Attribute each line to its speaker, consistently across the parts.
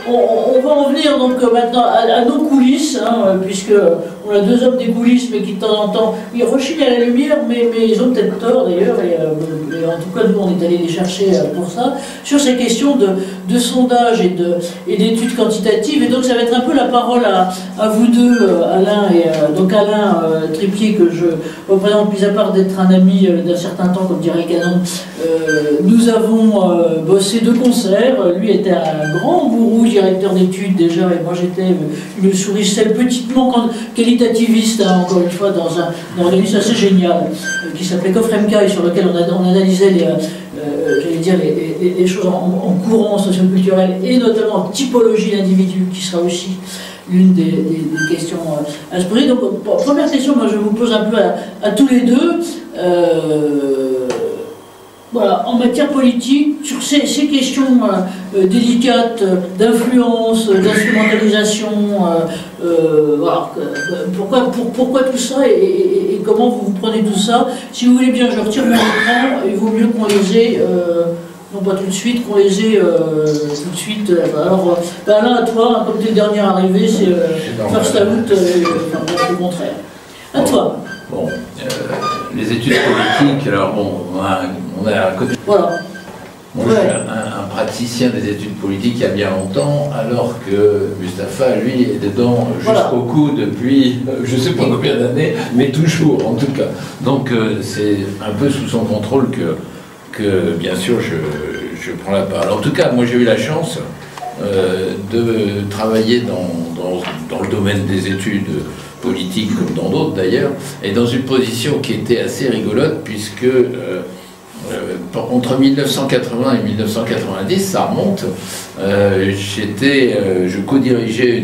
Speaker 1: on va en venir donc maintenant à nos coulisses, hein, puisque on a deux hommes des coulisses, mais qui de temps en temps, ils rechignent à la lumière, mais ils ont peut-être tort d'ailleurs, et en tout cas nous on est allé les chercher pour ça, sur ces questions de sondage et d'études quantitatives, et donc ça va être un peu la parole à vous deux, Alain et donc Alain Tripier, que je représente, mis à part d'être un ami d'un certain temps, comme dirait Canon, nous avons bossé de concert. Lui était un grand gourou, directeur d'études déjà, et moi j'étais une souricelle petitement qualitativiste, hein, encore une fois, dans un organisme assez génial, qui s'appelait Cofremca, et sur lequel on analysait les choses en courant socioculturel, et notamment en typologie d'individus, qui sera aussi l'une des questions à se poser. Donc, première question, moi je vous pose un peu à tous les deux. Voilà, en matière politique, sur ces questions délicates d'influence, d'instrumentalisation, voilà, pourquoi tout ça et comment vous prenez tout ça? Si vous voulez bien, je retire mon écran, il vaut mieux qu'on les ait, non pas tout de suite, qu'on les ait tout de suite. Alors, Alain, à toi, comme tu es le dernier arrivé, c'est first out, le contraire. À toi.
Speaker 2: Bon, les études politiques, alors bon, on a un côté...
Speaker 1: Voilà.
Speaker 2: Moi, je suis un praticien des études politiques il y a bien longtemps, alors que Mustapha, lui, est dedans jusqu'au cou depuis je ne sais pas combien d'années, mais toujours, en tout cas. Donc, c'est un peu sous son contrôle que bien sûr, je prends la parole. En tout cas, moi, j'ai eu la chance de travailler dans le domaine des études politiques, comme dans d'autres d'ailleurs, et dans une position qui était assez rigolote, puisque entre 1980 et 1990, ça remonte, je co-dirigeais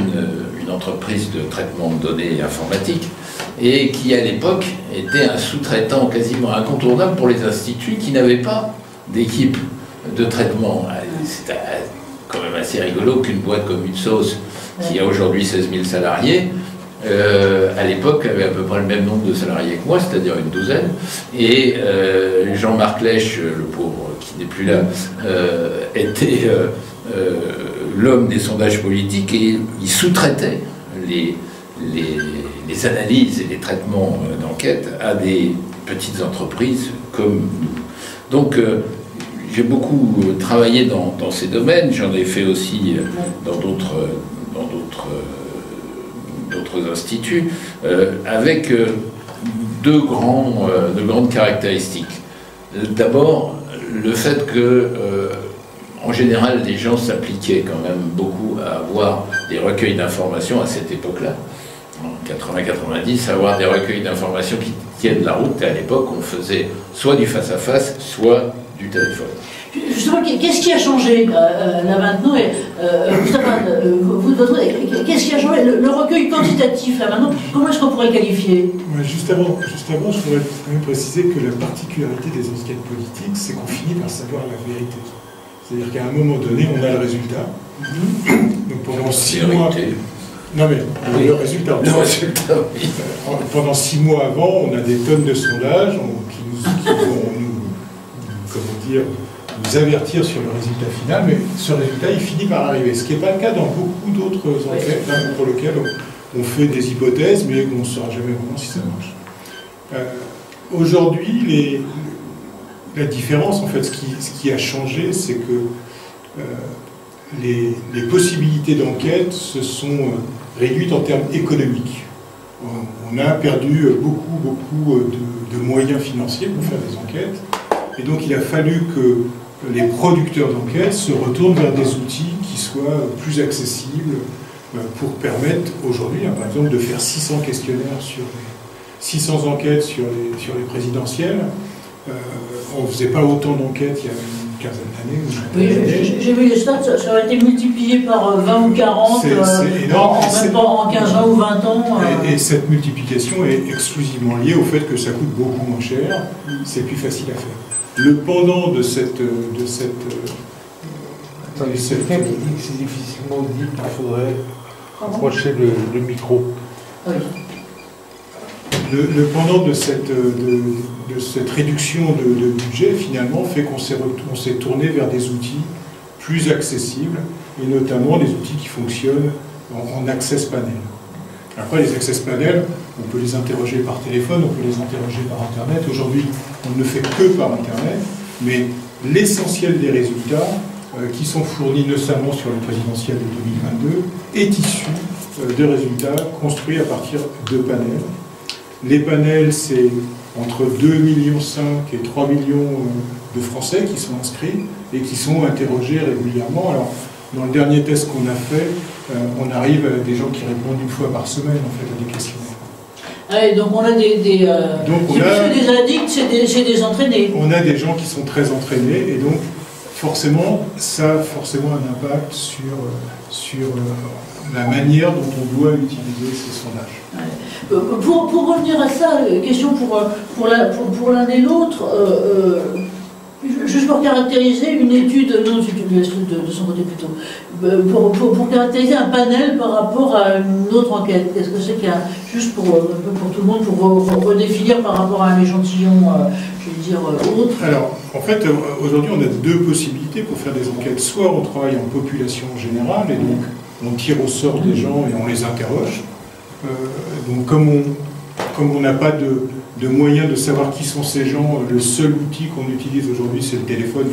Speaker 2: une entreprise de traitement de données informatiques, et qui à l'époque était un sous-traitant quasiment incontournable pour les instituts qui n'avaient pas d'équipe de traitement. C'était quand même assez rigolo qu'une boîte comme une sauce, qui a aujourd'hui 16 000 salariés, à l'époque avait à peu près le même nombre de salariés que moi, c'est-à-dire une douzaine, et Jean-Marc Lèche, le pauvre qui n'est plus là, était l'homme des sondages politiques, et il sous-traitait les analyses et les traitements d'enquête à des petites entreprises comme nous. Donc j'ai beaucoup travaillé dans ces domaines, j'en ai fait aussi dans d'autres instituts, avec deux grandes caractéristiques. D'abord, le fait que, en général, les gens s'appliquaient quand même beaucoup à avoir des recueils d'informations à cette époque-là, en 80-90, avoir des recueils d'informations qui tiennent la route. Et à l'époque, on faisait soit du face-à-face, soit du téléphone.
Speaker 1: Justement, qu'est-ce qui a changé là maintenant qu'est-ce qui a changé le recueil quantitatif là maintenant? Comment est-ce qu'on pourrait le qualifier?
Speaker 3: Juste avant, je voudrais quand même préciser que la particularité des enquêtes politiques, c'est qu'on finit par savoir la vérité. C'est-à-dire qu'à un moment donné, on a le résultat. Donc pendant 6 mois... Non mais, oui. Le résultat, oui. Pendant 6 mois avant, on a des tonnes de sondages qui vont nous avertir sur le résultat final, mais ce résultat, il finit par arriver. Ce qui n'est pas le cas dans beaucoup d'autres enquêtes, pour lesquelles on fait des hypothèses, mais on ne saura jamais vraiment si ça marche. Aujourd'hui, la différence, en fait, ce qui a changé, c'est que les possibilités d'enquête se sont réduites en termes économiques. On a perdu beaucoup de moyens financiers pour faire des enquêtes, et donc il a fallu que les producteurs d'enquête se retournent vers des outils qui soient plus accessibles pour permettre aujourd'hui, par exemple, de faire 600 questionnaires sur 600 enquêtes sur les présidentielles. On ne faisait pas autant d'enquêtes il y a une quinzaine d'années.
Speaker 1: Oui, j'ai vu les stats, ça aurait été multiplié par 20 ou 40, même pas en 15 ans ou 20 ans.
Speaker 3: Et cette multiplication est exclusivement liée au fait que ça coûte beaucoup moins cher, c'est plus facile à faire. Le pendant de cette...
Speaker 4: Attendez, quelqu'un qui dit que c'est difficilement audible, il faudrait approcher le micro.
Speaker 1: Oui.
Speaker 3: Le pendant de cette réduction de budget, finalement, fait qu'on s'est tourné vers des outils plus accessibles et notamment des outils qui fonctionnent en access panel. Après, les access panels, on peut les interroger par téléphone, on peut les interroger par Internet. Aujourd'hui, on ne le fait que par Internet, mais l'essentiel des résultats qui sont fournis notamment sur le présidentiel de 2022 est issu de résultats construits à partir de panels. Les panels, c'est entre 2,5 millions et 3 millions de Français qui sont inscrits et qui sont interrogés régulièrement. Alors, dans le dernier test qu'on a fait, on arrive à des gens qui répondent une fois par semaine en fait, à des questionnaires.
Speaker 1: Ah, et donc on a des addicts, c'est des entraînés.
Speaker 3: On a des gens qui sont très entraînés et donc forcément, ça a forcément un impact sur la manière dont on doit utiliser ces sondages.
Speaker 1: Ouais. Pour revenir à ça, question pour l'un et l'autre, juste pour caractériser une étude, non, de son côté plutôt, pour caractériser un panel par rapport à une autre enquête. Qu'est-ce que c'est qu'il y a, juste pour tout le monde, pour redéfinir par rapport à un échantillon, je vais dire, autre?
Speaker 3: Alors, en fait, aujourd'hui, on a deux possibilités pour faire des enquêtes. Soit on travaille en population générale, et donc on tire au sort des gens et on les interroge. Donc, comme on n'a pas de moyen de savoir qui sont ces gens, le seul outil qu'on utilise aujourd'hui, c'est le téléphone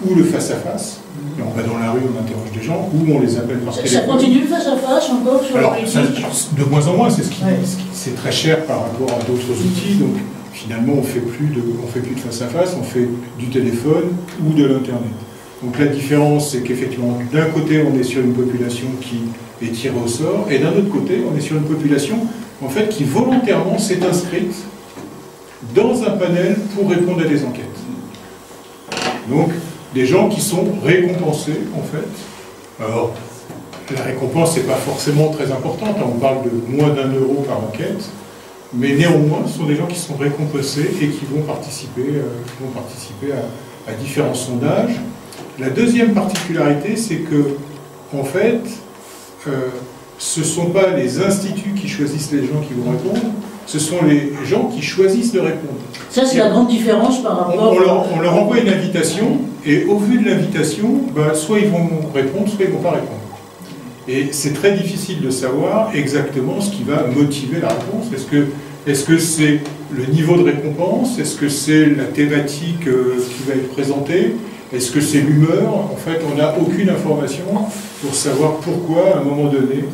Speaker 3: ou le face-à-face. On va dans la rue, on interroge des gens, ou on les appelle par téléphone.
Speaker 1: Ça continue le face-à-face encore sur la politique?
Speaker 3: De moins en moins, c'est très cher par rapport à d'autres outils. Donc, finalement, on fait plus de face-à-face, on fait du téléphone ou de l'Internet. Donc la différence, c'est qu'effectivement, d'un côté, on est sur une population qui est tirée au sort, et d'un autre côté, on est sur une population en fait, qui volontairement s'est inscrite dans un panel pour répondre à des enquêtes. Donc, des gens qui sont récompensés, en fait. Alors, la récompense n'est pas forcément très importante, on parle de moins d'1 euro par enquête, mais néanmoins, ce sont des gens qui sont récompensés et qui vont participer à différents sondages. La deuxième particularité, c'est que, en fait, ce ne sont pas les instituts qui choisissent les gens qui vont répondre, ce sont les gens qui choisissent de répondre.
Speaker 1: Ça, c'est la grande différence par rapport...
Speaker 3: On leur envoie une invitation, et au vu de l'invitation, soit ils vont répondre, soit ils ne vont pas répondre. Et c'est très difficile de savoir exactement ce qui va motiver la réponse. Est-ce que c'est le niveau de récompense? Est-ce que c'est la thématique qui va être présentée? Est-ce que c'est l'humeur? En fait, on n'a aucune information pour savoir pourquoi, à un moment donné,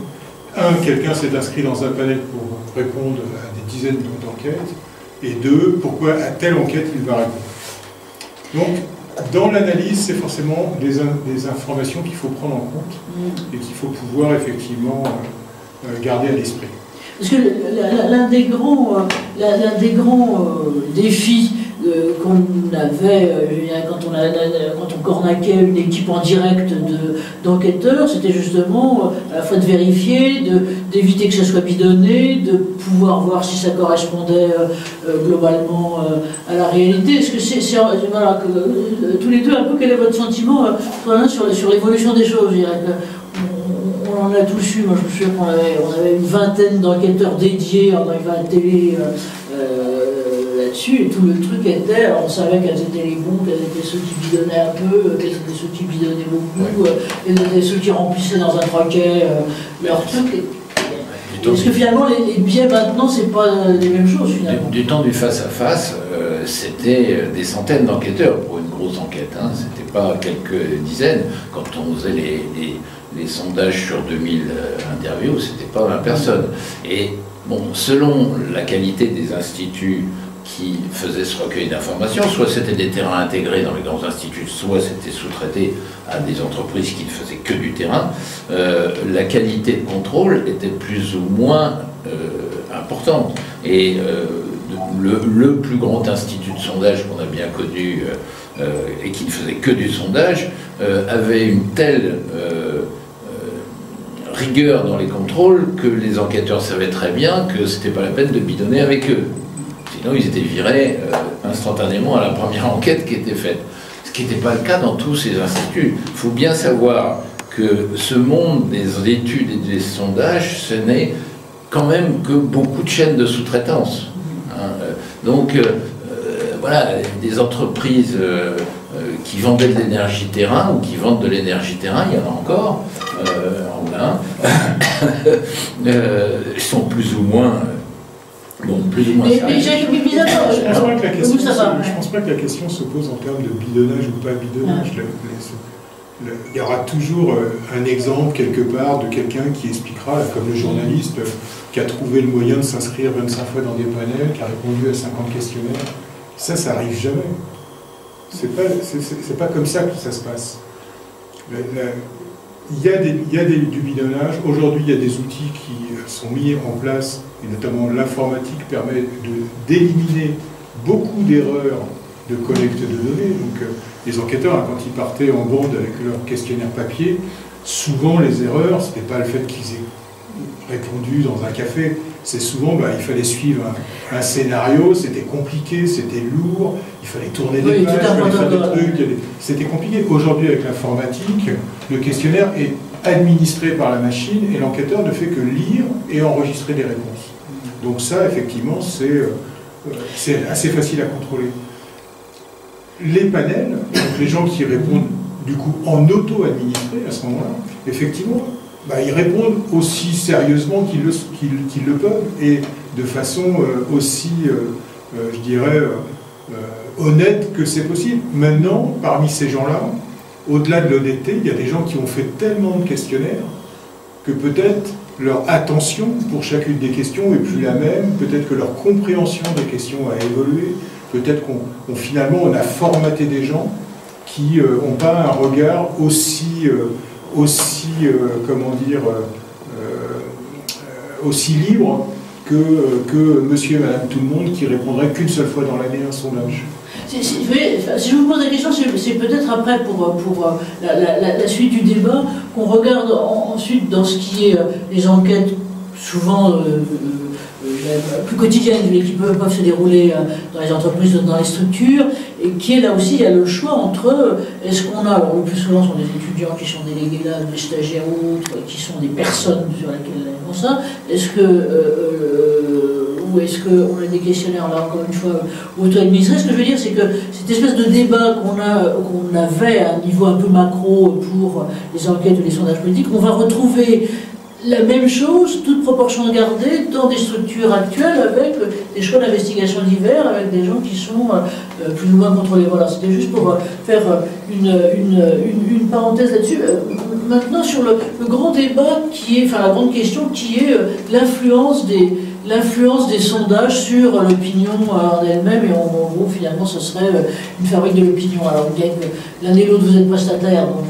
Speaker 3: quelqu'un s'est inscrit dans un panel pour répondre à des dizaines d'enquêtes, et deux, pourquoi à telle enquête il va répondre. Donc, dans l'analyse, c'est forcément des informations qu'il faut prendre en compte et qu'il faut pouvoir effectivement garder à l'esprit.
Speaker 1: Parce que l'un des grands défis qu'on avait quand on cornaquait une équipe en direct d'enquêteurs, c'était justement à la fois de vérifier, d'éviter que ça soit bidonné, de pouvoir voir si ça correspondait globalement à la réalité. Est-ce que voilà, tous les deux, un peu, quel est votre sentiment sur l'évolution des choses? Je dirais que on a tous eu, moi je me souviens qu'on avait une vingtaine d'enquêteurs dédiés en arrivant à la télé là-dessus, et tout le truc était, alors on savait quels étaient les bons, quels étaient ceux qui bidonnaient un peu, quels étaient ceux qui bidonnaient beaucoup, quels étaient ceux qui remplissaient dans un troquet leur truc. Parce que finalement les biais maintenant, c'est pas les mêmes choses finalement.
Speaker 2: Du temps du face-à-face, c'était des centaines d'enquêteurs pour une grosse enquête, hein. C'était pas quelques dizaines. Quand on faisait les sondages sur 2000 interviews, c'était pas 20 personnes. Et bon, selon la qualité des instituts qui faisaient ce recueil d'informations, soit c'était des terrains intégrés dans les grands instituts, soit c'était sous-traité à des entreprises qui ne faisaient que du terrain, la qualité de contrôle était plus ou moins importante. Et le plus grand institut de sondage qu'on a bien connu et qui ne faisait que du sondage avait une telle rigueur dans les contrôles que les enquêteurs savaient très bien que c'était pas la peine de bidonner avec eux. Sinon, ils étaient virés instantanément à la première enquête qui était faite. Ce qui n'était pas le cas dans tous ces instituts. Il faut bien savoir que ce monde des études et des sondages, ce n'est quand même que beaucoup de chaînes de sous-traitance. Hein. Donc, voilà, des entreprises qui vendaient de l'énergie terrain ou qui vendent de l'énergie terrain, il y en a encore, en un, sont plus ou moins
Speaker 1: mais j'ai bizarrement.
Speaker 3: Je pense pas que la question se pose en termes de bidonnage ou pas bidonnage. Il y aura toujours un exemple quelque part de quelqu'un qui expliquera, comme le journaliste qui a trouvé le moyen de s'inscrire 25 fois dans des panels, qui a répondu à 50 questionnaires. Ça n'arrive jamais. C'est pas comme ça que ça se passe. Il y a du bidonnage. Aujourd'hui, il y a des outils qui sont mis en place, et notamment l'informatique permet d'éliminer beaucoup d'erreurs de collecte de données. Donc, les enquêteurs, quand ils partaient en bande avec leur questionnaire papier, souvent les erreurs, ce n'était pas le fait qu'ils aient répondu dans un café, c'est souvent, il fallait suivre un scénario, c'était compliqué, c'était lourd, il fallait tourner des pages, il fallait faire des trucs, c'était compliqué. Aujourd'hui, avec l'informatique, le questionnaire est administré par la machine et l'enquêteur ne fait que lire et enregistrer des réponses. Donc ça, effectivement, c'est assez facile à contrôler. Les panels, donc les gens qui répondent du coup en auto-administré à ce moment-là, effectivement, ils répondent aussi sérieusement qu'ils le peuvent et de façon aussi, je dirais, honnête que c'est possible. Maintenant, parmi ces gens-là, au-delà de l'honnêteté, il y a des gens qui ont fait tellement de questionnaires que peut-être leur attention pour chacune des questions est plus la même, peut-être que leur compréhension des questions a évolué, peut-être qu'on finalement on a formaté des gens qui n'ont pas un regard aussi libre que monsieur et madame tout le monde qui répondrait qu'une seule fois dans l'année à un sondage.
Speaker 1: Si je vous pose la question, c'est peut-être après pour la suite du débat qu'on regarde ensuite dans ce qui est les enquêtes souvent plus quotidiennes, mais qui peuvent se dérouler dans les entreprises, dans les structures, et qui est là aussi, il y a le choix entre est-ce qu'on a, alors le plus souvent sont des étudiants qui sont délégués là, des stagiaires ou autres, qui sont des personnes sur lesquelles on ça, est-ce que ou est-ce qu'on a des questionnaires, là encore une fois, auto-administrés? Ce que je veux dire, c'est que cette espèce de débat qu'on avait à un niveau un peu macro pour les enquêtes ou les sondages politiques, on va retrouver la même chose, toute proportion gardée, dans des structures actuelles avec des choix d'investigation divers, avec des gens qui sont plus ou moins contrôlés. Voilà, c'était juste pour faire une parenthèse là-dessus. Maintenant, sur le grand débat qui est, enfin la grande question qui est l'influence des sondages sur l'opinion en elle-même, et en gros, finalement, ce serait une fabrique de l'opinion. Alors, bien que l'un et l'autre, vous êtes prestataires, donc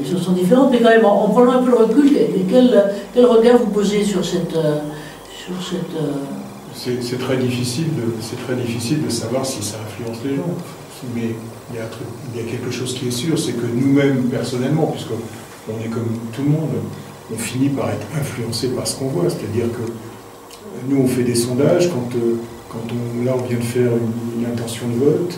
Speaker 1: les choses sont différentes, mais quand même, en prenant un peu le recul, quel regard vous posez sur cette...
Speaker 3: C'est très difficile de savoir si ça influence les gens. Mais il y a quelque chose qui est sûr, c'est que nous-mêmes, personnellement, puisqu'on est comme tout le monde, on finit par être influencé par ce qu'on voit. C'est-à-dire que nous, on fait des sondages, là, on vient de faire une intention de vote,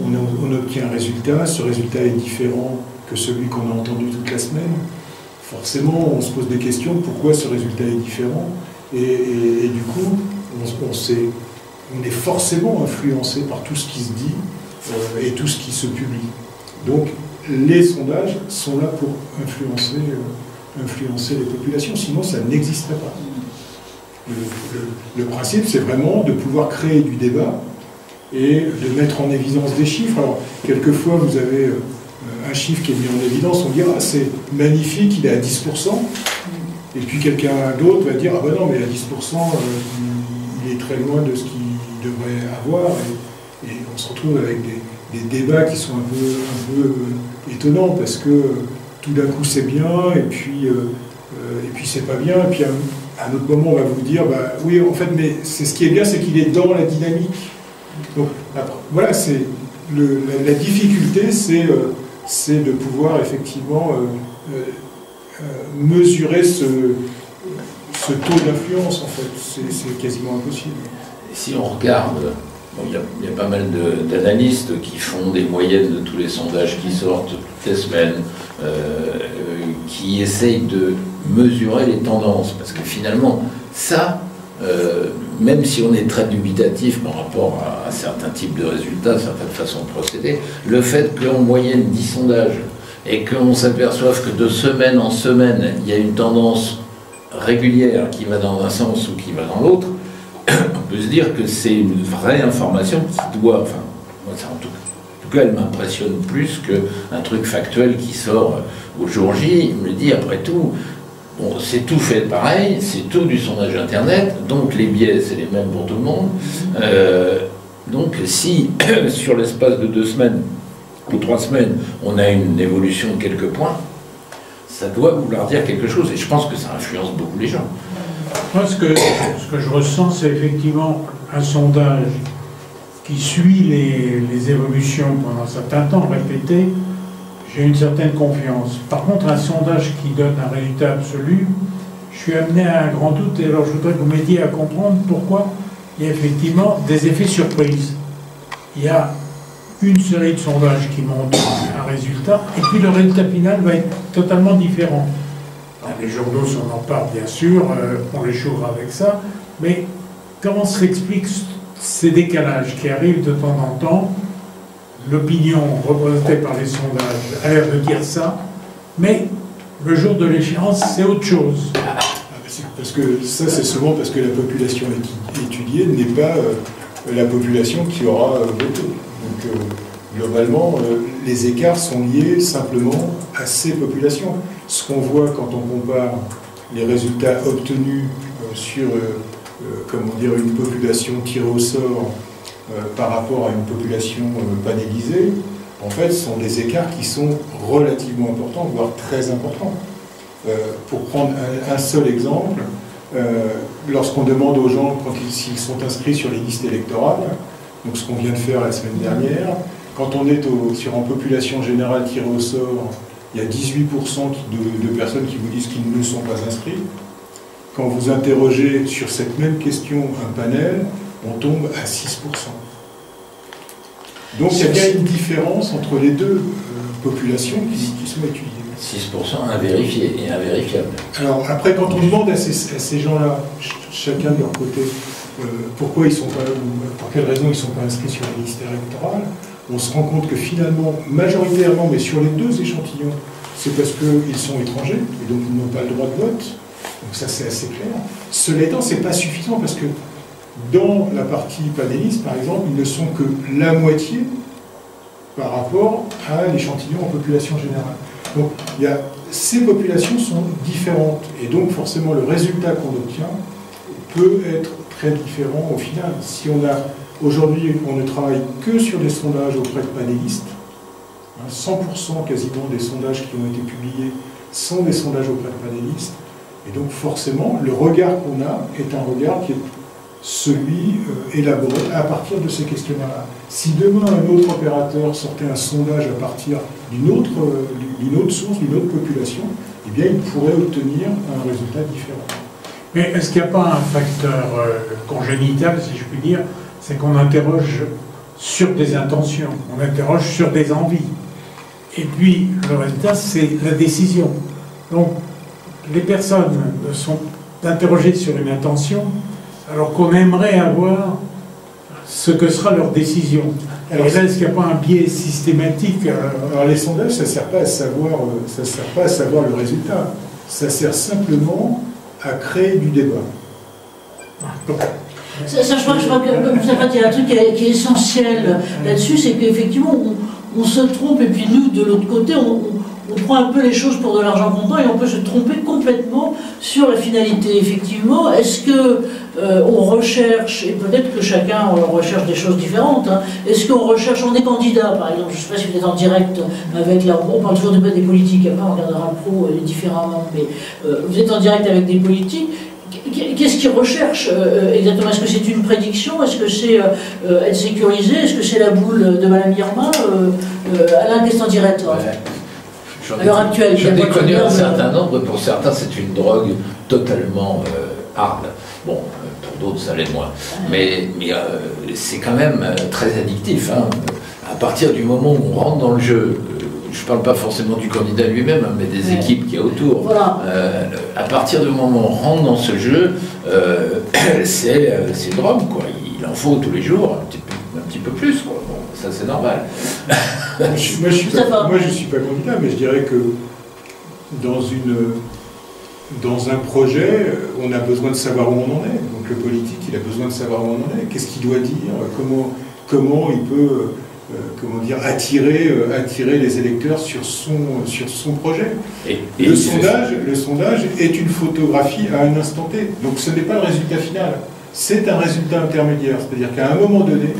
Speaker 3: on obtient un résultat, ce résultat est différent que celui qu'on a entendu toute la semaine. Forcément, on se pose des questions, pourquoi ce résultat est différent, et du coup, on est forcément influencé par tout ce qui se dit et tout ce qui se publie. Donc, les sondages sont là pour influencer les populations, sinon ça n'existerait pas. Le principe, c'est vraiment de pouvoir créer du débat et de mettre en évidence des chiffres. Alors, quelquefois, vous avez un chiffre qui est mis en évidence, on dit « Ah, c'est magnifique, il est à 10%. » Et puis quelqu'un d'autre va dire « Ah ben non, mais à 10%, il est très loin de ce qu'il devrait avoir. » Et on se retrouve avec des débats qui sont un peu étonnants, parce que tout d'un coup, c'est bien, et puis c'est pas bien, et puis à un autre moment, on va vous dire, oui, en fait, mais ce qui est bien, c'est qu'il est dans la dynamique. Donc, voilà, la difficulté, c'est de pouvoir effectivement mesurer ce taux d'influence, en fait. C'est quasiment impossible.
Speaker 2: Si on regarde, il y a pas mal d'analystes qui font des moyennes de tous les sondages qui sortent toutes les semaines, qui essayent de mesurer les tendances, parce que finalement, ça, même si on est très dubitatif par rapport à certains types de résultats, certaines façons de procéder, le fait qu'en moyenne 10 sondages et qu'on s'aperçoive que de semaine en semaine, il y a une tendance régulière qui va dans un sens ou qui va dans l'autre, on peut se dire que c'est une vraie information qui doit, enfin, moi, ça, en tout cas, elle m'impressionne plus qu'un truc factuel qui sort au jour J. Il me dit, après tout, bon, c'est tout fait pareil, c'est tout du sondage Internet, donc les biais, c'est les mêmes pour tout le monde. Donc si, sur l'espace de 2 semaines ou 3 semaines, on a une évolution de quelques points, ça doit vouloir dire quelque chose, et je pense que ça influence beaucoup les gens.
Speaker 5: Moi, ce que je ressens, c'est effectivement un sondage qui suit les évolutions pendant un certain temps répétées. J'ai une certaine confiance. Par contre, un sondage qui donne un résultat absolu, je suis amené à un grand doute, et alors je voudrais que vous m'aidiez à comprendre pourquoi il y a effectivement des effets surprises. Il y a une série de sondages qui montrent un résultat, et puis le résultat final va être totalement différent. Dans les journaux, on en parle bien sûr, on les chauffe avec ça, mais comment s'expliquent ces décalages qui arrivent de temps en temps? L'opinion représentée par les sondages a l'air de dire ça, mais le jour de l'échéance, c'est autre chose.
Speaker 3: Parce que ça, c'est souvent parce que la population étudiée n'est pas la population qui aura voté. Donc, globalement, les écarts sont liés simplement à ces populations. Ce qu'on voit quand on compare les résultats obtenus sur comment dire, une population tirée au sort par rapport à une population panélisée, en fait, ce sont des écarts qui sont relativement importants, voire très importants. Pour prendre un seul exemple, lorsqu'on demande aux gens s'ils sont inscrits sur les listes électorales, donc ce qu'on vient de faire la semaine dernière, quand on est sur une population générale tirée au sort, il y a 18% de personnes qui vous disent qu'ils ne sont pas inscrits. Quand vous interrogez sur cette même question un panel, on tombe à 6%. Donc il y a bien une différence entre les deux populations qui sont étudiées.
Speaker 2: 6% invérifiés et invérifiables.
Speaker 3: Alors après, quand on demande à ces gens-là, chacun de leur côté, pourquoi ils sont pas, pour quelles raisons ils ne sont pas inscrits sur les listes électorales, on se rend compte que finalement, majoritairement, mais sur les 2 échantillons, c'est parce qu'ils sont étrangers et donc ils n'ont pas le droit de vote. Donc ça, c'est assez clair. Cela étant, ce n'est pas suffisant parce que dans la partie panéliste, par exemple, ils ne sont que la moitié par rapport à l'échantillon en population générale. Donc ces populations sont différentes et donc forcément le résultat qu'on obtient peut être très différent au final. Si aujourd'hui on ne travaille que sur des sondages auprès de panélistes, 100% quasiment des sondages qui ont été publiés sont des sondages auprès de panélistes, et donc forcément le regard qu'on a est un regard qui est celui élaboré à partir de ces questionnaires-là. Si demain un autre opérateur sortait un sondage à partir d'une autre source, d'une autre population, eh bien il pourrait obtenir un résultat différent.
Speaker 5: Mais est-ce qu'il n'y a pas un facteur congénital, si je puis dire, c'est qu'on interroge sur des intentions, on interroge sur des envies. Et puis le résultat, c'est la décision. Donc les personnes sont interrogées sur une intention, alors qu'on aimerait avoir ce que sera leur décision. Alors, et là, est-ce qu'il n'y a pas un biais systématique?
Speaker 3: Alors les sondages, ça ne sert pas à savoir le résultat. Ça sert simplement à créer du débat.
Speaker 1: Ça, je crois qu'il y a un truc qui est essentiel là-dessus, c'est qu'effectivement, on se trompe, et puis nous, de l'autre côté, on prend un peu les choses pour de l'argent comptant, et on peut se tromper complètement sur la finalité. Effectivement, est-ce que on recherche, et peut-être que chacun recherche des choses différentes, hein, est-ce qu'on recherche, on est candidat, par exemple, je ne sais pas si vous êtes en direct avec on parle toujours des politiques, après on regardera le pro différemment, mais vous êtes en direct avec des politiques. Qu'est-ce qu'ils recherchent exactement? Est-ce que c'est une prédiction? Est-ce que c'est être sécurisé? Est-ce que c'est la boule de Mme Irma? Alain, qu'est-ce en direct? À l'heure actuelle,
Speaker 2: j'en ai connu un certain nombre, pour certains c'est une drogue totalement hard. Bon, pour d'autres ça l'est moins. Mais c'est quand même très addictif. Hein. À partir du moment où on rentre dans le jeu, je ne parle pas forcément du candidat lui-même, hein, mais des équipes qui y a autour. Voilà. À partir du moment où on rentre dans ce jeu, c'est drogue, quoi. Il en faut tous les jours, un petit peu plus, quoi. Bon. ça c'est normal.
Speaker 3: Moi je suis pas candidat, mais je dirais que dans un projet, on a besoin de savoir où on en est. Donc le politique, il a besoin de savoir où on en est. Qu'est-ce qu'il doit dire, comment il peut attirer les électeurs sur son projet. Le sondage est une photographie à un instant T. Donc ce n'est pas le résultat final, c'est un résultat intermédiaire. C'est-à-dire qu'à un moment donné,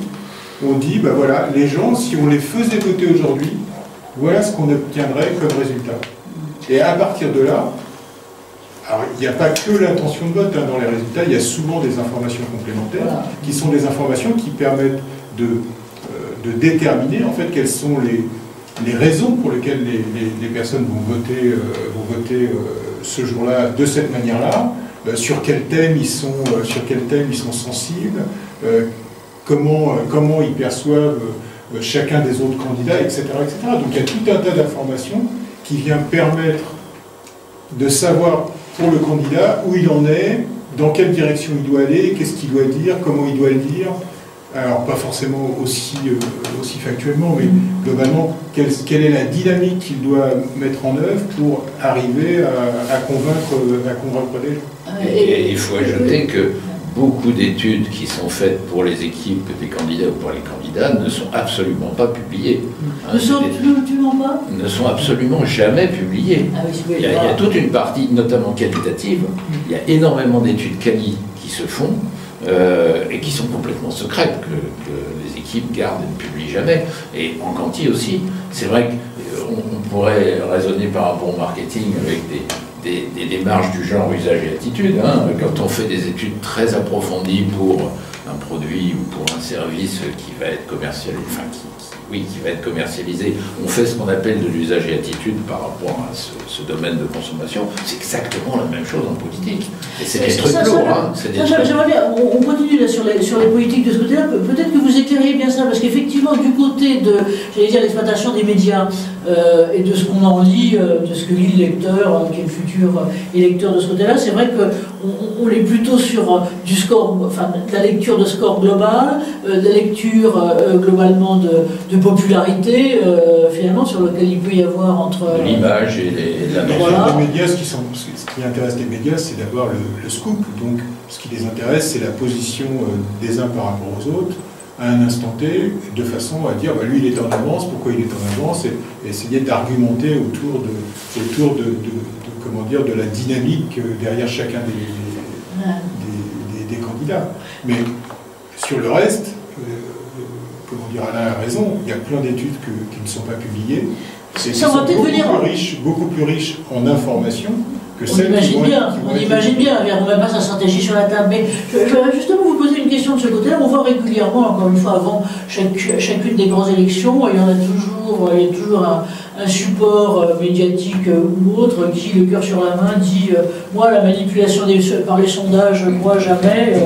Speaker 3: on dit, ben voilà, les gens, si on les faisait voter aujourd'hui, voilà ce qu'on obtiendrait comme résultat. Et à partir de là, alors il n'y a pas que l'intention de vote dans les résultats, il y a souvent des informations complémentaires, qui sont des informations qui permettent de déterminer en fait quelles sont les raisons pour lesquelles les personnes vont voter ce jour-là de cette manière-là, sur quel thème ils sont sensibles, comment ils perçoivent chacun des autres candidats, etc., etc. Donc il y a tout un tas d'informations qui vient permettre de savoir pour le candidat où il en est, dans quelle direction il doit aller, qu'est-ce qu'il doit dire, comment il doit le dire. Alors pas forcément aussi factuellement, mais globalement, quelle est la dynamique qu'il doit mettre en œuvre pour arriver à convaincre les gens.
Speaker 2: Et il faut ajouter que beaucoup d'études qui sont faites pour les équipes des candidats ou pour les candidats ne sont absolument pas publiées.
Speaker 1: Ne
Speaker 2: sont absolument jamais publiées.
Speaker 1: Ah oui,
Speaker 2: il y a toute une partie, notamment qualitative, il y a énormément d'études quali qui se font, et qui sont complètement secrètes, que les équipes gardent et ne publient jamais. Et en quanti aussi, c'est vrai qu'on pourrait raisonner par rapport au marketing avec des démarches du genre usage et attitude. Quand on fait des études très approfondies pour un produit ou pour un service qui va être commercialisé, qui va être commercialisé, on fait ce qu'on appelle de l'usage et attitude par rapport à ce domaine de consommation. C'est exactement la même chose en politique. Et c'est des trucs lourds.
Speaker 1: J'aimerais bien, on continue là sur les politiques de ce côté-là. Peut-être que vous éclairiez bien ça, parce qu'effectivement, du côté de, j'allais dire, l'exploitation des médias et de ce qu'on en lit, de ce que lit le lecteur, qui est le futur électeur de ce côté-là, c'est vrai qu'on est plutôt sur du score, enfin, de la lecture de score global, de la lecture globalement de popularité, finalement, sur lequel il peut y avoir entre...
Speaker 2: l'image et la
Speaker 3: norme. Les médias, ce qui intéresse les médias, c'est d'avoir le scoop. Donc, ce qui les intéresse, c'est la position des uns par rapport aux autres, à un instant T, de façon à dire, lui, il est en avance, pourquoi il est en avance, et essayer d'argumenter autour de la dynamique derrière chacun des candidats. Mais sur le reste, Alain a raison, il y a plein d'études qui ne sont pas publiées, qui sont beaucoup plus riches en informations que celles qui vont être...
Speaker 1: On imagine bien, on ne met pas sa stratégie sur la table. Mais je vais justement vous poser une question de ce côté-là. On voit régulièrement, encore une fois, avant chacune des grandes élections, il y a toujours un support médiatique ou autre qui, le cœur sur la main, dit moi, la manipulation par les sondages, moi, jamais.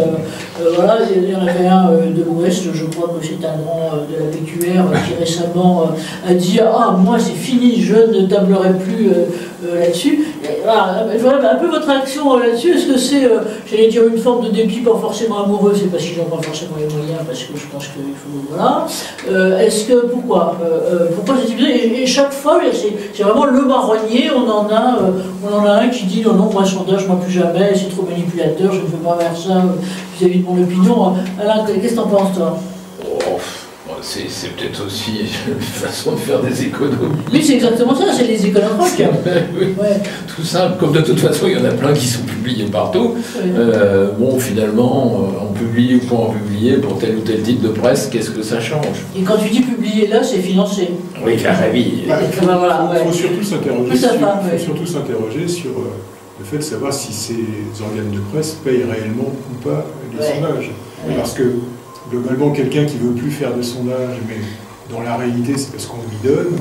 Speaker 1: Voilà, il y en avait un de l'Ouest, je crois que c'est un grand de la PQR qui récemment a dit ah, moi, c'est fini, je ne tablerai plus là-dessus. Voilà, un peu votre réaction là-dessus. Est-ce que c'est, j'allais dire, une forme de dépit pas forcément amoureux, c'est parce qu'ils n'ont pas forcément les moyens, parce que je pense qu'il faut. Voilà. Est-ce que, pourquoi c'est diffusé? Et chaque fois, c'est vraiment le marronnier, on en a un qui dit non, moi, sondage, moi, plus jamais, c'est trop manipulateur, je ne veux pas faire ça vis-à-vis de mon opinion. Alain, qu'est-ce que t'en penses, toi?
Speaker 2: C'est peut-être aussi une façon de faire des économies.
Speaker 1: Oui, c'est exactement ça, c'est les économies.
Speaker 2: Oui. Ouais. Tout simple, comme de toute façon, il y en a plein qui sont publiés partout. Oui. Finalement, on publie ou pas en publier pour tel ou tel type de presse, qu'est-ce que ça change?
Speaker 1: Et quand tu dis publier là, c'est financé.
Speaker 2: Oui, oui.
Speaker 3: Il faut surtout s'interroger sur le fait de savoir si ces organes de presse payent réellement ou pas les sondages. Ouais. Parce que globalement, quelqu'un qui ne veut plus faire de sondage, mais dans la réalité, c'est parce qu'on lui donne,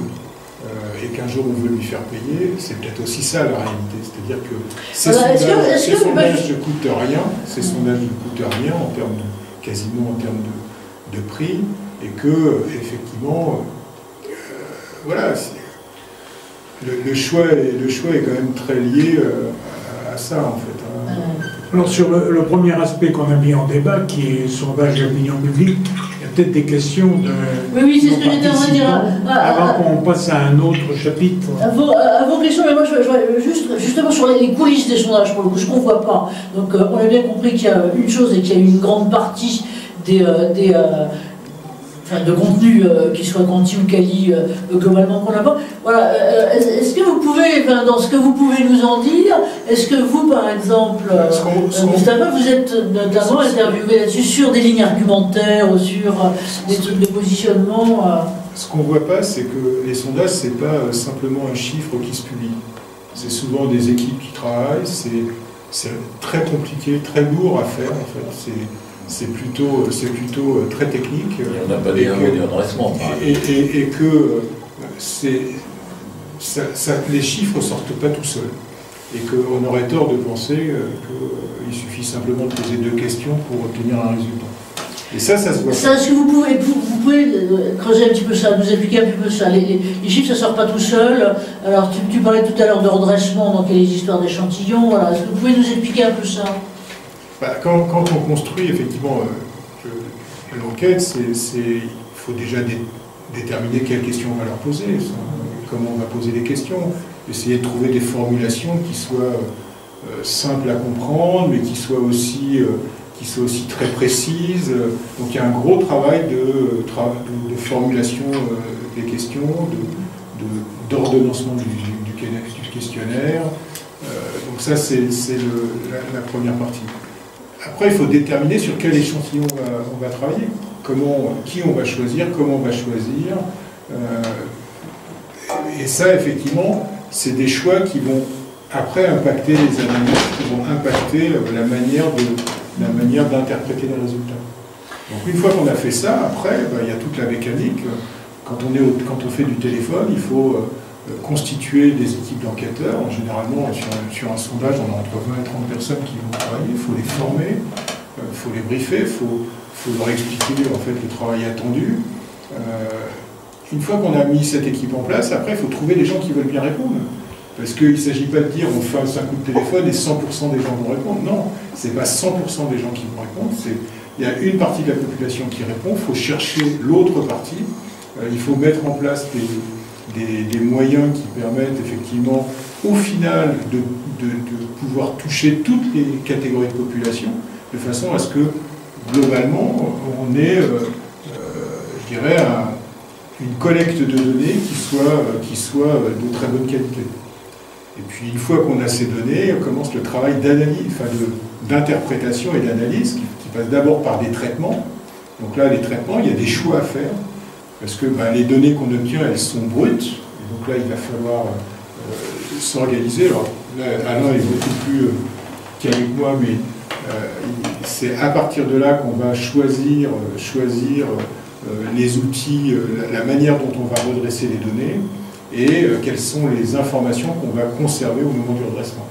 Speaker 3: et qu'un jour on veut lui faire payer, c'est peut-être aussi ça la réalité. C'est-à-dire que ces sondages ne coûtent rien, quasiment en termes de prix, et que, effectivement, voilà, le choix est quand même très lié à ça, en fait.
Speaker 5: Alors sur le premier aspect qu'on a mis en débat, qui est sondage d'opinion publique, y a peut-être des questions de...
Speaker 1: Oui, c'est ce que j'étais en train de dire.
Speaker 5: Avant qu'on passe à un autre chapitre.
Speaker 1: À vos questions, mais moi justement sur les coulisses des sondages, pour le coup, ce qu'on ne voit pas. Donc on a bien compris qu'il y a une chose et qu'il y a une grande partie de contenu, qui soit quanti ou quali, globalement qu'on n'a pas. Voilà. Est-ce que vous pouvez, dans ce que vous pouvez nous en dire, est-ce que vous, par exemple, Mustapha, vous êtes notamment interviewé là-dessus sur des lignes argumentaires ou sur des trucs de positionnement
Speaker 3: Ce qu'on ne voit pas, c'est que les sondages, c'est pas simplement un chiffre qui se publie. C'est souvent des équipes qui travaillent, c'est très compliqué, très lourd à faire en fait. C'est plutôt très technique.
Speaker 2: Et on n'a pas des redressements.
Speaker 3: Et que les chiffres ne sortent pas tout seuls. Et qu'on aurait tort de penser qu'il suffit simplement de poser 2 questions pour obtenir un résultat. Et ça se voit.
Speaker 1: Est-ce que vous pouvez creuser un petit peu ça, nous expliquer un petit peu ça? Les chiffres, ça ne sort pas tout seul. Alors, tu parlais tout à l'heure de redressement, donc il y a les histoires d'échantillons. Voilà. Est-ce que vous pouvez nous expliquer un peu ça?
Speaker 3: Quand on construit effectivement l'enquête, il faut déjà déterminer quelles questions on va leur poser, comment on va poser les questions, essayer de trouver des formulations qui soient simples à comprendre, mais qui soient aussi très précises. Donc il y a un gros travail de formulation des questions, d'ordonnancement du questionnaire. Donc ça, c'est la première partie. Après, il faut déterminer sur quel échantillon on va travailler, qui on va choisir, comment on va choisir. Et ça, effectivement, c'est des choix qui vont après impacter les analyses, qui vont impacter la manière d'interpréter les résultats. Donc une fois qu'on a fait ça, après, il y a toute la mécanique. Quand on fait du téléphone, il faut constituer des équipes d'enquêteurs. Généralement, sur un sondage, on a entre 20 et 30 personnes qui vont travailler. Il faut les former, il faut les briefer, il faut leur expliquer en fait le travail attendu. Une fois qu'on a mis cette équipe en place, après, il faut trouver des gens qui veulent bien répondre. Parce qu'il ne s'agit pas de dire on fait un coup de téléphone et 100% des gens vont répondre. Non, ce n'est pas 100% des gens qui vont répondre. Il y a une partie de la population qui répond, il faut chercher l'autre partie. Il faut mettre en place des moyens qui permettent effectivement, au final, de pouvoir toucher toutes les catégories de population, de façon à ce que, globalement, on ait, je dirais, une collecte de données qui soit de très bonne qualité. Et puis, une fois qu'on a ces données, on commence le travail d'analyse, d'interprétation et d'analyse, qui passe d'abord par des traitements. Donc là, les traitements, il y a des choix à faire. Parce que les données qu'on obtient, elles sont brutes. Et donc là, il va falloir s'organiser. Alors là, Alain est beaucoup plus qu'avec moi, mais c'est à partir de là qu'on va choisir les outils, la manière dont on va redresser les données et quelles sont les informations qu'on va conserver au moment du redressement.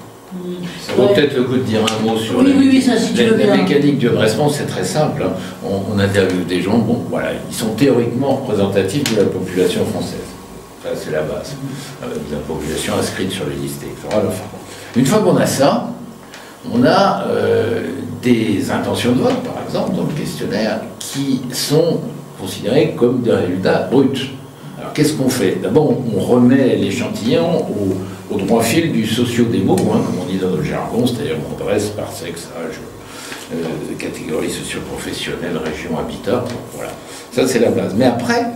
Speaker 2: Ça vaut peut-être le coup de dire un mot sur la mécanique du redressement, c'est très simple. Hein. On interviewe des gens, ils sont théoriquement représentatifs de la population française. Ça, c'est la base. De la population inscrite sur les listes électorales. Une fois qu'on a ça, on a des intentions de vote, par exemple, dans le questionnaire, qui sont considérées comme des résultats bruts. Alors, qu'est-ce qu'on fait? D'abord, on remet l'échantillon au droit fil du socio-démo, comme on dit dans le jargon, c'est-à-dire qu'on dresse par sexe, âge, catégorie socio-professionnelle, région, habitat. Voilà. Ça, c'est la base. Mais après,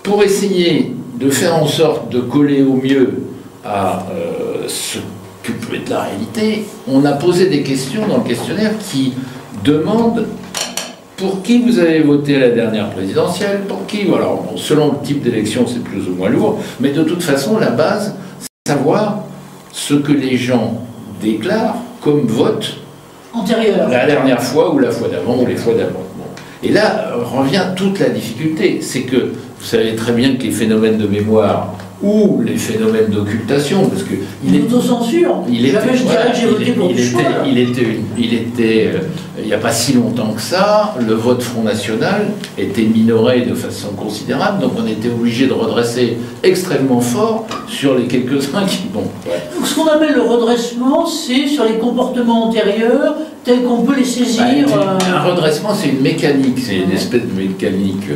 Speaker 2: pour essayer de faire en sorte de coller au mieux à ce que peut être la réalité, on a posé des questions dans le questionnaire qui demandent pour qui vous avez voté à la dernière présidentielle, pour qui, voilà, selon le type d'élection, c'est plus ou moins lourd, mais de toute façon, la base, c'est savoir ce que les gens déclarent comme vote
Speaker 1: antérieur,
Speaker 2: la dernière fois, ou la fois d'avant, ou les fois d'avant. Bon. Et là, revient toute la difficulté, c'est que vous savez très bien que les phénomènes de mémoire ou les phénomènes d'occultation, parce que
Speaker 1: l'autocensure. Il
Speaker 2: n'y a pas si longtemps que ça, le vote Front National était minoré de façon considérable, donc on était obligé de redresser extrêmement fort sur les quelques-uns qui...
Speaker 1: Donc ce qu'on appelle le redressement, c'est sur les comportements antérieurs, tels qu'on peut les saisir.
Speaker 2: Un redressement, c'est une mécanique, c'est une espèce de mécanique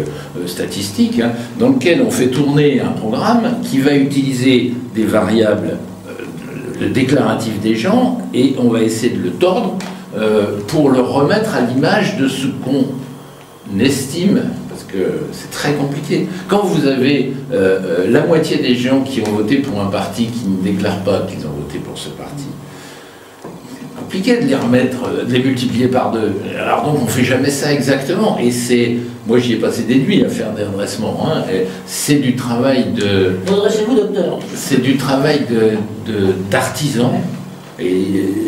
Speaker 2: statistique, hein, dans lequel on fait tourner un programme qui va utiliser des variables déclaratives des gens et on va essayer de le tordre pour le remettre à l'image de ce qu'on estime, parce que c'est très compliqué. Quand vous avez la moitié des gens qui ont voté pour un parti qui ne déclarent pas qu'ils ont voté pour ce parti, compliqué de les remettre, de les multiplier par deux. Alors donc on ne fait jamais ça exactement. Et c'est, moi j'y ai passé des nuits à faire des redressements. Hein, c'est du travail de...
Speaker 1: Redressez-vous, docteur.
Speaker 2: C'est du travail d'artisan. Et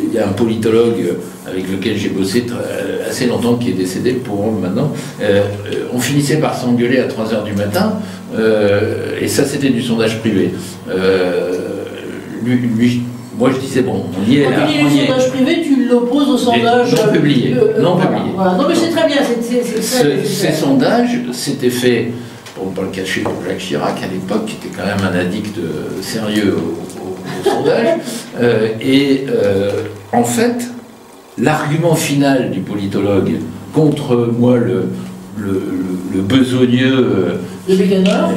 Speaker 2: il y a un politologue avec lequel j'ai bossé assez longtemps qui est décédé pour maintenant. On finissait par s'engueuler à 3h du matin. Et ça c'était du sondage privé. Moi, je disais, bon, on y est là.
Speaker 1: Quand tu dis le sondage privé, tu l'opposes au sondage...
Speaker 2: Non publié. Non
Speaker 1: voilà,
Speaker 2: publié.
Speaker 1: Voilà. Non, mais c'est très bien.
Speaker 2: Ces sondages s'étaient faits, pour ne pas le cacher, pour Jacques Chirac, à l'époque, qui était quand même un addict sérieux au sondage. En fait, l'argument final du politologue contre moi, le besogneux...
Speaker 1: Le bécaneur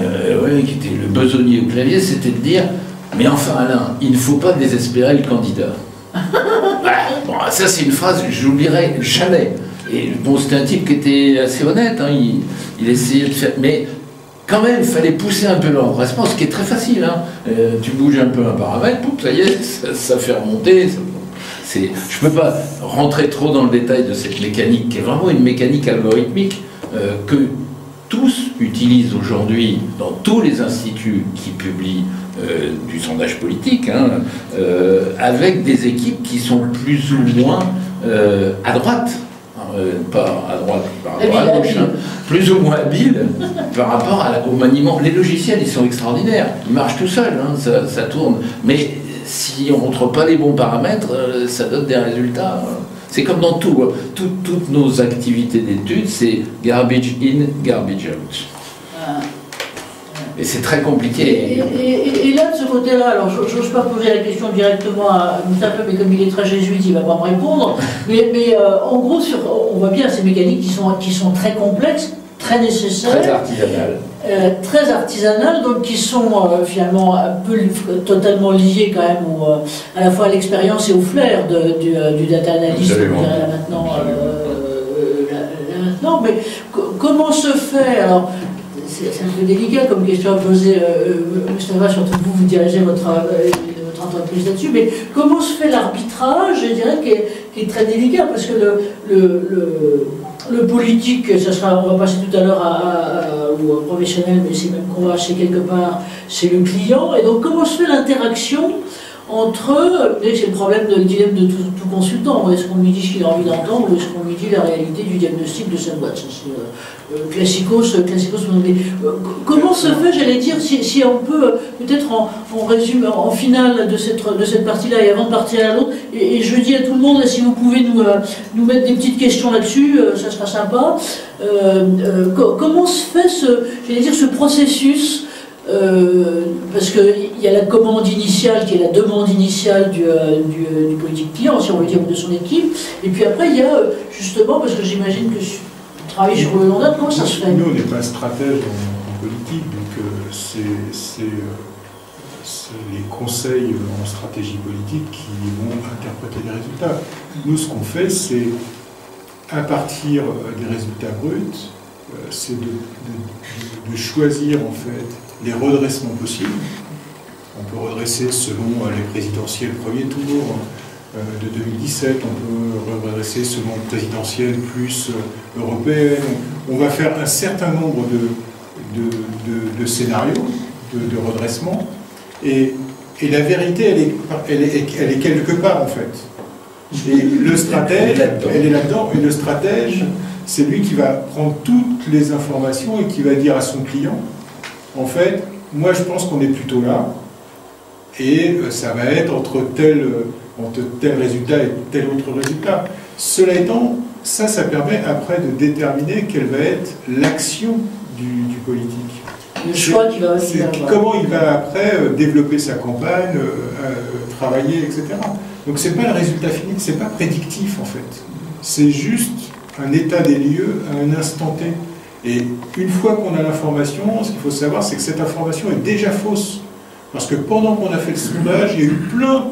Speaker 2: oui, qui était le besogneux au clavier, c'était de dire... Mais enfin, Alain, il ne faut pas désespérer le candidat. Voilà. Bon, ça, c'est une phrase que je n'oublierai jamais. Et bon, c'était un type qui était assez honnête. Hein, il essayait de faire... Mais quand même, il fallait pousser un peu le redressement, ce qui est très facile. Hein. Tu bouges un peu un paramètre, pouf, ça y est, ça fait remonter. Je ne peux pas rentrer trop dans le détail de cette mécanique, qui est vraiment une mécanique algorithmique que tous utilisent aujourd'hui dans tous les instituts qui publient du sondage politique, hein, avec des équipes qui sont plus ou moins à droite, pas à droite, à gauche, hein, plus ou moins habiles par rapport au maniement. Les logiciels, ils sont extraordinaires, ils marchent tout seuls, hein, ça tourne, mais si on ne montre pas les bons paramètres, ça donne des résultats. C'est comme dans tout, hein. Toutes nos activités d'études, c'est garbage in, garbage out. Et c'est très compliqué.
Speaker 1: Et là, de ce côté-là, alors j'ose pas poser la question directement à Moustapha, mais comme il est très jésuite, il va pas me répondre. Mais en gros, on voit bien ces mécaniques qui sont très complexes, très nécessaires.
Speaker 2: Très artisanales.
Speaker 1: Très artisanales, donc qui sont finalement un peu totalement liées quand même à la fois à l'expérience et au flair du data analyst, on dirait là maintenant. Mais comment se fait alors, c'est un peu délicat comme question à poser, Moustapha, surtout que vous dirigez votre entreprise là-dessus, mais comment se fait l'arbitrage, je dirais, qui est très délicat, parce que le politique, on va passer tout à l'heure au professionnel, mais c'est même qu'on va acheter quelque part, c'est le client, et donc comment se fait l'interaction entre, c'est le problème, le dilemme de tout consultant, est-ce qu'on lui dit ce qu'il a envie d'entendre ou est-ce qu'on lui dit la réalité du diagnostic de sa boîte? C'est classicos. Comment se fait, j'allais dire, si on peut, peut-être en résumé, en finale de cette partie-là et avant de partir à l'autre, et je dis à tout le monde, si vous pouvez nous mettre des petites questions là-dessus, ça sera sympa. Comment se fait ce processus? Parce qu'il y a la commande initiale qui est la demande initiale du politique client, si on veut dire, de son équipe, et puis après il y a justement, parce que j'imagine que tu travailles sur le long terme, comment ça se fait?
Speaker 3: Nous on n'est pas stratège en politique, donc c'est les conseils en stratégie politique qui vont interpréter les résultats. Nous ce qu'on fait, c'est à partir des résultats bruts, c'est de choisir en fait les redressements possibles. On peut redresser selon les présidentielles premier tour de 2017, on peut redresser selon les présidentielles plus européennes. On va faire un certain nombre de scénarios de redressement et la vérité, elle est quelque part en fait. Et le stratège, elle est là-dedans, et le stratège, c'est lui qui va prendre toutes les informations et qui va dire à son client, en fait, moi je pense qu'on est plutôt là, et ça va être entre tel résultat et tel autre résultat. Cela étant, ça permet après de déterminer quelle va être l'action du politique.
Speaker 1: Le choix qu'il va faire.
Speaker 3: Comment il va après développer sa campagne, travailler, etc. Donc c'est pas le résultat fini, c'est pas prédictif en fait. c'est juste un état des lieux à un instant T. Et une fois qu'on a l'information, ce qu'il faut savoir, c'est que cette information est déjà fausse. Parce que pendant qu'on a fait le sondage, il y a eu plein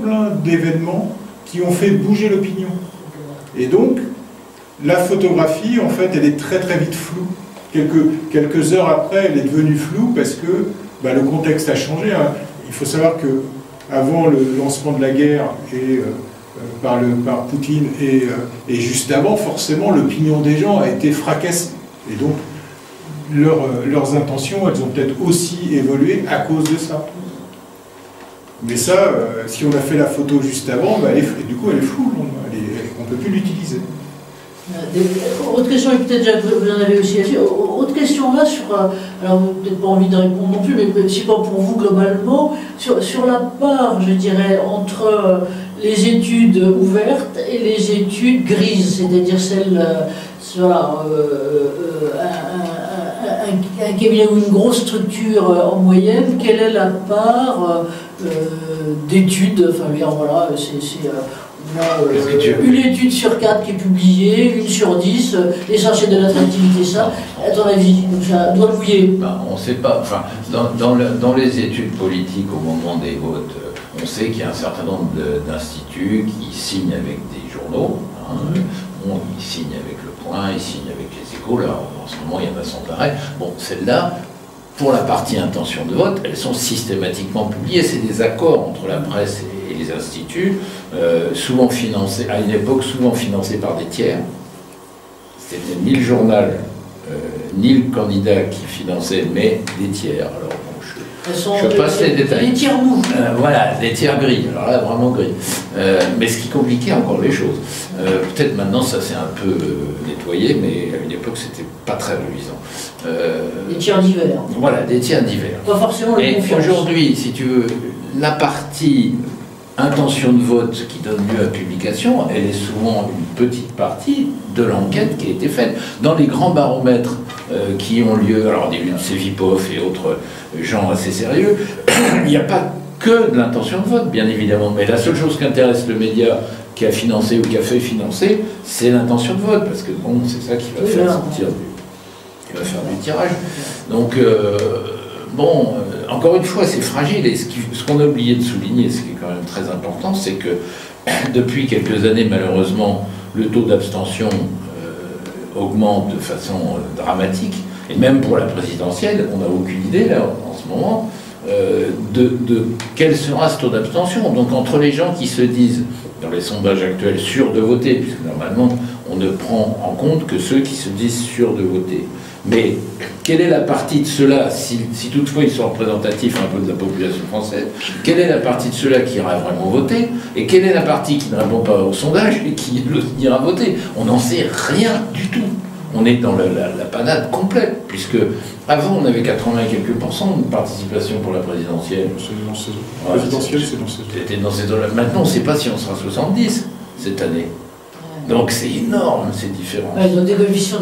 Speaker 3: d'événements qui ont fait bouger l'opinion. Et donc, la photographie, en fait, elle est très vite floue. Quelques heures après, elle est devenue floue parce que le contexte a changé. Il faut savoir que avant le lancement de la guerre et par Poutine et juste avant, forcément, l'opinion des gens a été fracassée. Et donc, leurs intentions, elles ont peut-être aussi évolué à cause de ça. Mais ça, si on a fait la photo juste avant, du coup, elle est floue. On ne peut plus l'utiliser.
Speaker 1: Autre question, et peut-être Jacques, vous en avez aussi là-dessus. Autre question là sur, alors vous n'avez peut-être pas envie de répondre non plus, mais je sais pas pour vous globalement, sur la part, je dirais, entre les études ouvertes et les études grises, c'est-à-dire celles, un cabinet ou une grosse structure en moyenne, quelle est la part d'études, enfin voilà, une étude sur 4 qui est publiée, une sur 10, l'essentiel de l'attractivité, ça, à ton avis, ça doit le mouiller.
Speaker 2: On ne sait pas, enfin, dans les études politiques au moment des votes, on sait qu'il y a un certain nombre d'instituts qui signent avec des journaux, ils signent avec Le Point, ils signent avec Les Échos, là, en ce moment il y en a sans arrêt. Bon, celles-là, pour la partie intention de vote, elles sont systématiquement publiées, c'est des accords entre la presse et les instituts, souvent financés, à une époque, souvent financés par des tiers. C'était ni le journal, ni le candidat qui finançait, mais des tiers. Alors, je passe les détails.
Speaker 1: Des tiers mous.
Speaker 2: Voilà, des tiers gris, alors là, vraiment gris. Mais ce qui compliquait encore les choses. Peut-être maintenant, ça s'est un peu nettoyé, mais à une époque, c'était pas très reluisant.
Speaker 1: Des tiers divers.
Speaker 2: Voilà, des tiers divers.
Speaker 1: Pas forcément le confiance.
Speaker 2: Aujourd'hui, si tu veux, la partie intention de vote qui donne lieu à publication, elle est souvent une petite partie de l'enquête qui a été faite. Dans les grands baromètres qui ont lieu, alors des Cevipof et autres gens assez sérieux, il n'y a pas que de l'intention de vote, bien évidemment, mais la seule chose qui intéresse le média qui a financé ou qui a fait financer, c'est l'intention de vote, parce que bon, c'est ça qui va faire sortir du tirage. Donc, encore une fois, c'est fragile, et ce qu'on a oublié de souligner, ce qui est quand même très important, c'est que depuis quelques années, malheureusement, le taux d'abstention augmente de façon dramatique, et même pour la présidentielle, on n'a aucune idée, là, en ce moment, de quel sera ce taux d'abstention. Donc, entre les gens qui se disent, dans les sondages actuels, sûrs de voter, puisque normalement, on ne prend en compte que ceux qui se disent sûrs de voter. Mais quelle est la partie de ceux-là, si toutefois ils sont représentatifs un peu de la population française, quelle est la partie de ceux-là qui ira vraiment voter, et quelle est la partie qui ne répond pas au sondage et qui ira voter? On n'en sait rien du tout. On est dans la panade complète, puisque avant on avait 80 et quelques % de participation pour la présidentielle.
Speaker 3: C'est dans ces eaux. La présidentielle, c'est dans ces eaux.
Speaker 2: C'était dans ces eaux-là. Maintenant, on ne sait pas si on sera 70 cette année. Donc c'est énorme, ces différences.
Speaker 1: Ils ont des coefficients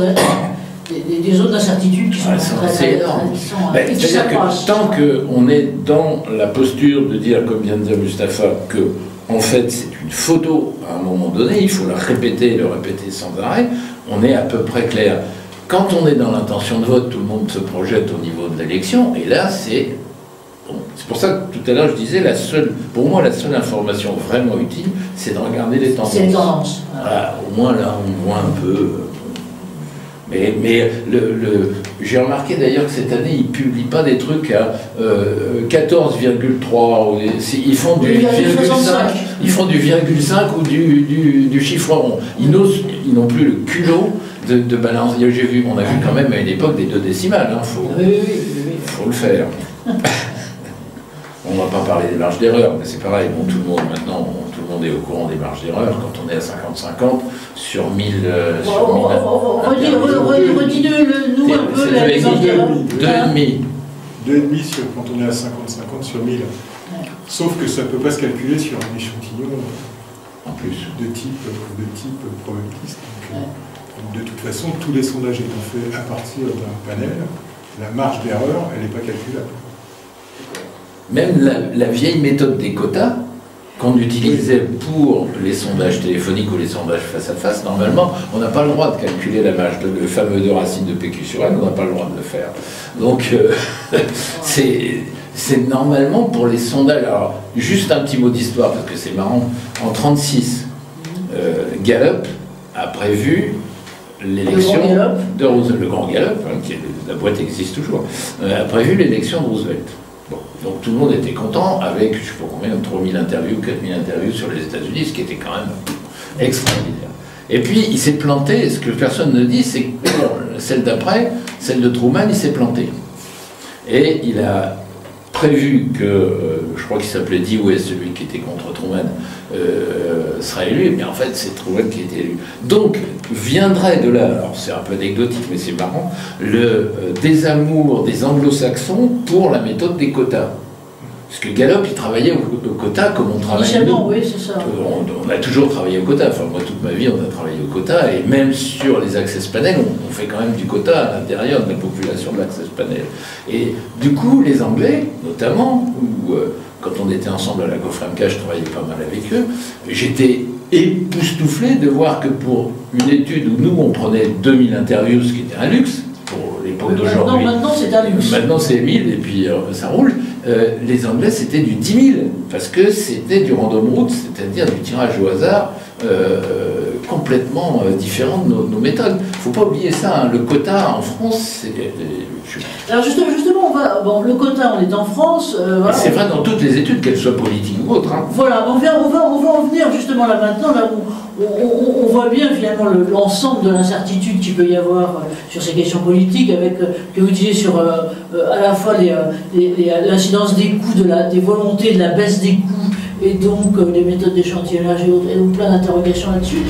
Speaker 1: des zones d'incertitude qui sont
Speaker 2: très énormes. C'est-à-dire que tant qu'on est dans la posture de dire, comme vient de dire Mustapha, que en fait c'est une photo à un moment donné, il faut le répéter sans arrêt, on est à peu près clair. Quand on est dans l'intention de vote, tout le monde se projette au niveau de l'élection, et là c'est... Bon, c'est pour ça que tout à l'heure je disais, pour moi la seule information vraiment utile, c'est de regarder les tendances.
Speaker 1: C'est les tendances.
Speaker 2: Voilà, au moins là on voit un peu... Mais j'ai remarqué d'ailleurs que cette année, ils ne publient pas des trucs à 14,3. Ils font du 0,5. Ils font du 0,5 ou du chiffre rond. Ils n'ont plus le culot de balance. J'ai vu, on a vu quand même à une époque des 2 décimales. Faut le faire. On ne va pas parler des marges d'erreur, mais c'est pareil. Bon, tout le monde maintenant, tout le monde est au courant des marges d'erreur. Quand on est à 50-50 sur 1000.
Speaker 1: Redis-nous un peu la marge d'erreur.
Speaker 2: 2,5.
Speaker 3: 2,5 quand on est à 50-50 sur 1000. Sauf que ça ne peut pas se calculer sur un échantillon
Speaker 2: en plus
Speaker 3: de type probabiliste. Donc, de toute façon, tous les sondages étant faits à partir d'un panel, la marge d'erreur, elle n'est pas calculable.
Speaker 2: Même la vieille méthode des quotas, qu'on utilisait pour les sondages téléphoniques ou les sondages face à face, normalement, on n'a pas le droit de calculer la marge, le fameux 2 racines de PQ sur N, on n'a pas le droit de le faire. Donc, c'est normalement pour les sondages. Alors, juste un petit mot d'histoire, parce que c'est marrant. En 1936, Gallup a prévu l'élection de Roosevelt, le grand Gallup, hein, la boîte existe toujours, a prévu l'élection de Roosevelt. Bon, donc tout le monde était content avec, je ne sais pas combien, 3000 interviews, 4000 interviews sur les États-Unis, ce qui était quand même extraordinaire. Et puis il s'est planté, ce que personne ne dit, c'est que celle d'après, celle de Truman, il s'est planté. Et il a prévu que, je crois qu'il s'appelait Dewey, celui qui était contre Truman, sera élu, mais en fait c'est Truman qui a été élu. Donc viendrait de là, alors c'est un peu anecdotique mais c'est marrant, le désamour des anglo-saxons pour la méthode des quotas. Parce que Gallup, il travaillait au quota comme on travaille.
Speaker 1: Oui, c'est ça.
Speaker 2: On a toujours travaillé au quota. Enfin, moi, toute ma vie, on a travaillé au quota. Et même sur les access panels, on fait quand même du quota à l'intérieur de la population de l'access panel. Et du coup, les Anglais, notamment, où quand on était ensemble à la Goframca, je travaillais pas mal avec eux, j'étais époustouflé de voir que pour une étude où nous, on prenait 2000 interviews, ce qui était un luxe, pour l'époque d'aujourd'hui.
Speaker 1: Maintenant, c'est un luxe.
Speaker 2: Maintenant, c'est 1000 et puis ça roule. Les Anglais, c'était du 10 000, parce que c'était du random route, c'est-à-dire du tirage au hasard complètement différent de nos méthodes. Il ne faut pas oublier ça, hein. Le quota en France, c'est...
Speaker 1: Alors justement, le quota, on est en France. Voilà,
Speaker 2: c'est vrai dans toutes les études, qu'elles soient politiques ou autres. Hein.
Speaker 1: Voilà, on va en venir justement là maintenant, là où on voit bien finalement l'ensemble de l'incertitude qu'il peut y avoir sur ces questions politiques, avec que vous disiez sur à la fois l'incidence des coûts, des volontés de la baisse des coûts, et donc des méthodes d'échantillonnage et autres, et donc plein d'interrogations là-dessus.